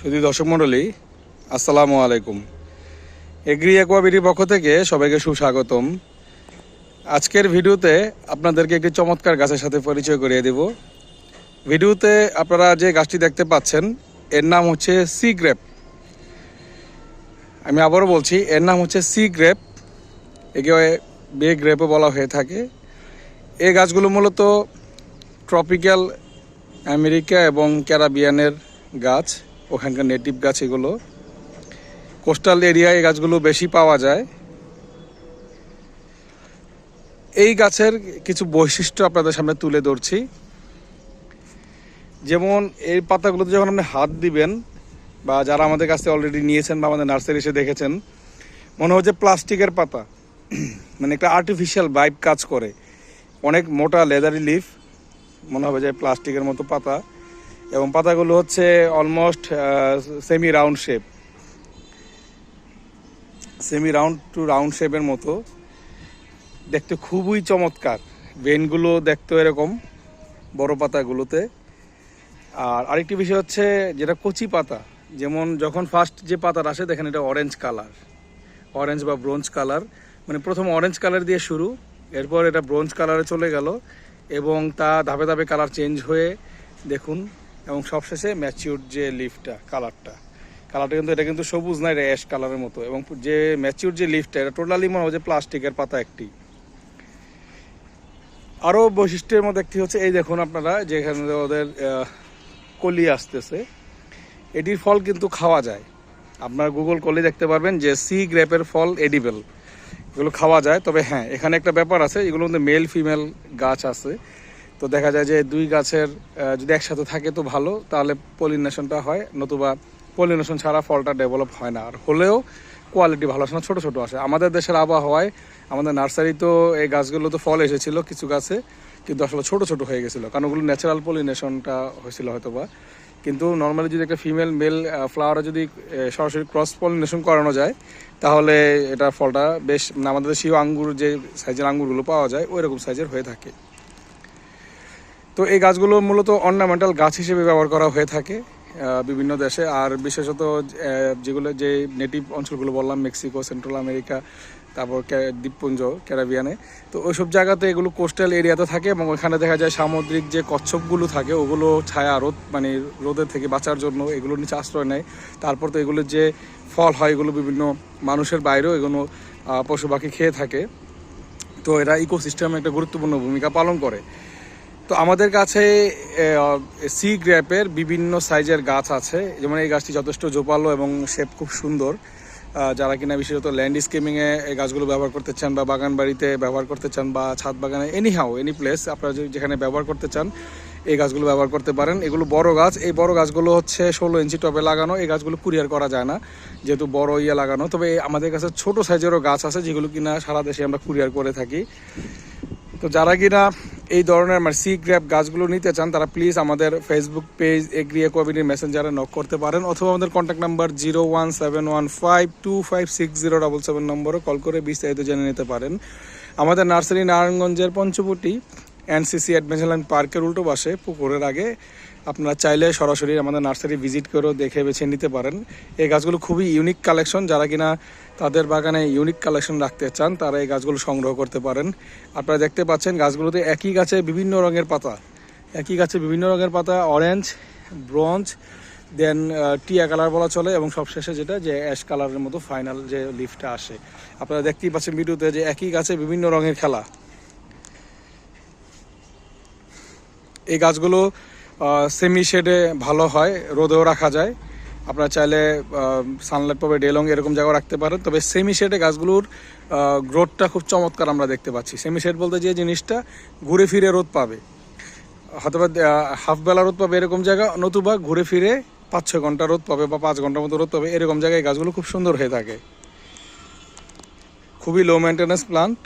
শুধু দর্শক মণ্ডলী, আসসালামু আলাইকুম। এগ্রি অ্যাকোয়াবিটির পক্ষ থেকে সবাইকে সুস্বাগতম। আজকের ভিডিওতে আপনাদেরকে একটি চমৎকার গাছের সাথে পরিচয় করিয়ে দেব। ভিডিওতে আপনারা যে গাছটি দেখতে পাচ্ছেন এর নাম হচ্ছে সি গ্রেপ। আমি আবারও বলছি, এর নাম হচ্ছে সি গ্রেপ। একে বে গ্রেপও বলা হয়ে থাকে। এই গাছগুলো মূলত ট্রপিক্যাল আমেরিকা এবং ক্যারাবিয়ানের গাছ, ওখানকার নেটিভ গাছ। এগুলো কোস্টাল এরিয়ায় এই গাছগুলো বেশি পাওয়া যায়। এই গাছের কিছু বৈশিষ্ট্য আপনাদের সামনে তুলে ধরছি। যেমন এই পাতাগুলোতে যখন আপনি হাত দিবেন, বা যারা আমাদের কাছে অলরেডি নিয়েছেন বা আমাদের নার্সারি এসে দেখেছেন, মনে হচ্ছে প্লাস্টিকের পাতা, মানে একটা আর্টিফিশিয়াল ভাইব কাজ করে। অনেক মোটা লেদারি লিফ, মনে হবে যে প্লাস্টিকের মতো পাতা, এবং পাতাগুলো হচ্ছে almost semi round shape, semi round to round শেপের মতো। দেখতে খুবই চমৎকার। ভেনগুলো দেখতে এরকম বড় পাতাগুলোতে। আর আরেকটি বিষয় হচ্ছে যেটা কচি পাতা, যেমন যখন ফার্স্ট যে পাতাটা আসে দেখেন এটা অরেঞ্জ কালার, অরেঞ্জ বা ব্রোঞ্জ কালার। মানে প্রথম অরেঞ্জ কালার দিয়ে শুরু, এরপর এটা ব্রোঞ্জ কালারে চলে গেল এবং তা ধাপে ধাপে কালার চেঞ্জ হয়ে দেখুন, এবং সবশেষে ম্যাচিউর যে লিফটা কালারটা কিন্তু এটা কিন্তু সবুজ না, এটা অ্যাশ কালারের মতো। এবং যে ম্যাচিউর যে লিফটা এটা টোটালি মনে হয় যে প্লাস্টিকের পাতা একটি। আরও বৈশিষ্ট্যের মধ্যে একটি হচ্ছে এই দেখুন আপনারা, যেখানে ওদের কলি আসতেছে, এটির ফল কিন্তু খাওয়া যায়। আপনার গুগল করলে দেখতে পারবেন যে সি গ্রেপের ফল এডিবল, এগুলো খাওয়া যায়। তবে হ্যাঁ, এখানে একটা ব্যাপার আছে, এগুলোর মধ্যে মেল ফিমেল গাছ আছে। তো দেখা যায় যে দুই গাছের যদি একসাথে থাকে তো ভালো, তাহলে পলিনেশনটা হয়, নতুবা পলিনেশন ছাড়া ফলটা ডেভেলপ হয় না। আর হলেও কোয়ালিটি ভালো আসে না, ছোটো ছোটো আসে। আমাদের দেশের আবহাওয়ায় আমাদের নার্সারি তো এই গাছগুলো তো ফল এসেছিল কিছু গাছে, কিন্তু আসলে ছোটো ছোটো হয়ে গেছিলো, কারণ ওগুলো ন্যাচারাল পলিনেশনটা হয়েছিল হয়তো বা। কিন্তু নর্মালি যদি একটা ফিমেল মেল ফ্লাওয়ারে যদি সরাসরি ক্রস পলিনেশন করানো যায়, তাহলে এটা ফলটা বেশ, আমাদের দেশীয় আঙ্গুর যে সাইজের আঙ্গুরগুলো পাওয়া যায় ওই রকম সাইজের হয়ে থাকে। তো এই গাছগুলো মূলত অর্নামেন্টাল গাছ হিসেবে ব্যবহার করা হয়ে থাকে বিভিন্ন দেশে। আর বিশেষত যেগুলো যে নেটিভ অঞ্চলগুলো বললাম, মেক্সিকো, সেন্ট্রাল আমেরিকা, তারপর দ্বীপপুঞ্জ, ক্যারিবিয়ানে, তো ওইসব জায়গাতে এগুলো কোস্টাল এরিয়াতে থাকে। এবং ওখানে দেখা যায় সামুদ্রিক যে কচ্ছপগুলো থাকে, ওগুলো ছায়া রোদ, মানে রোদের থেকে বাঁচার জন্য এগুলোর নিচে আশ্রয় নেয়। তারপর তো এগুলোর যে ফল হয়, এগুলো বিভিন্ন মানুষের বাইরেও এগুলো পশু পাখি খেয়ে থাকে। তো এরা ইকোসিস্টেমে একটা গুরুত্বপূর্ণ ভূমিকা পালন করে। তো আমাদের কাছে সি গ্রেপের বিভিন্ন সাইজের গাছ আছে। যেমন এই গাছটি যথেষ্ট জোপালো এবং শেপ খুব সুন্দর। যারা কিনা বিশেষত ল্যান্ডস্কেপিংয়ে এই গাছগুলো ব্যবহার করতে চান, বা বাগান বাড়িতে ব্যবহার করতে চান, বা ছাদ বাগানে, এনি প্লেস আপনারা যেখানে ব্যবহার করতে চান এই গাছগুলো ব্যবহার করতে পারেন। এগুলো বড় গাছ। এই বড় গাছগুলো হচ্ছে 16 ইঞ্চি টবে লাগানো। এই গাছগুলো কুরিয়ার করা যায় না, যেহেতু বড় লাগানো। তবে আমাদের কাছে ছোট সাইজেরও গাছ আছে, যেগুলো কিনা সারা দেশে আমরা কুরিয়ার করে থাকি। তো যারা কিনা এই ধরনের সি গ্রেপ গাছগুলো নিতে চান, তারা প্লিজ আমাদের ফেসবুক পেজ এগ্রি অ্যাকোয়াবিটির মেসেঞ্জারে নক করতে পারেন, অথবা আমাদের কন্ট্যাক্ট নাম্বার 01715256077 নম্বরে কল করে বিস্তারিত জেনে নিতে পারেন। আমাদের নার্সারি নারায়ণগঞ্জের পঞ্চবটি এনসিসি অ্যাডভেঞ্চারল্যান্ড পার্কের উল্টো পাশে, পুকুরের আগে। আপনারা চাইলে সরাসরি আমাদের নার্সারি ভিজিট করেও দেখে বেছে নিতে পারেন। এই গাছগুলো খুবই ইউনিক কালেকশন। যারা কিনা তাদের বাগানে ইউনিক কালেকশন রাখতে চান, তারা এই গাছগুলো সংগ্রহ করতে পারেন। আপনারা দেখতে পাচ্ছেন গাছগুলোতে একই গাছে বিভিন্ন রঙের পাতা, অরেঞ্জ, ব্রোঞ্জ, দেন টিয়া কালার বলা চলে, এবং সবশেষে যেটা যে অ্যাশ কালারের মতো ফাইনাল যে লিফটা আসে। আপনারা দেখতেই পাচ্ছেন ভিডিওতে যে একই গাছে বিভিন্ন রঙের খেলা। এই গাছগুলো সেমি শেডে ভালো হয়, রোদেও রাখা যায়। আপনারা চাইলে সানলাইট পাবে, ডেলং এরকম জায়গায় রাখতে পারেন। তবে সেমি শেডে গাছগুলোর গ্রোথটা খুব চমৎকার আমরা দেখতে পাচ্ছি। সেমি শেড বলতে যে জিনিসটা ঘুরে ফিরে রোদ পাবে, হয়তো বা হাফ বেলা রোদ পাবে এরকম জায়গা, নতুবা ঘুরে ফিরে 5-6 ঘন্টা রোদ পাবে, বা 5 ঘন্টার মতো রোদ পাবে, এরকম জায়গায় গাছগুলো খুব সুন্দর হয়ে থাকে। খুবই লো মেনটেন্যান্স প্লান্ট।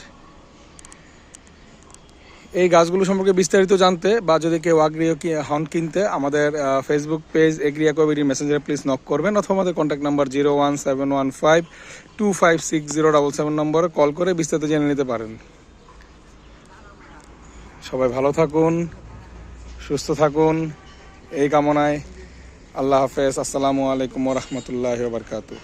এই গাছগুলো সম্পর্কে বিস্তারিত জানতে, বা যদি কেউ আগ্রহী হন কিনতে, আমাদের ফেসবুক পেজ এগ্রি অ্যাকোয়াবিটির মেসেঞ্জারে প্লিজ নক করবেন, অথবা আমাদের কন্ট্যাক্ট নাম্বার 01715256077 নম্বরে কল করে বিস্তারিত জেনে নিতে পারেন। সবাই ভালো থাকুন, সুস্থ থাকুন, এই কামনায় আল্লাহ হাফেজ। আসসালামু আলাইকুম ওয়া রাহমাতুল্লাহি ওয়া বারাকাতুহু।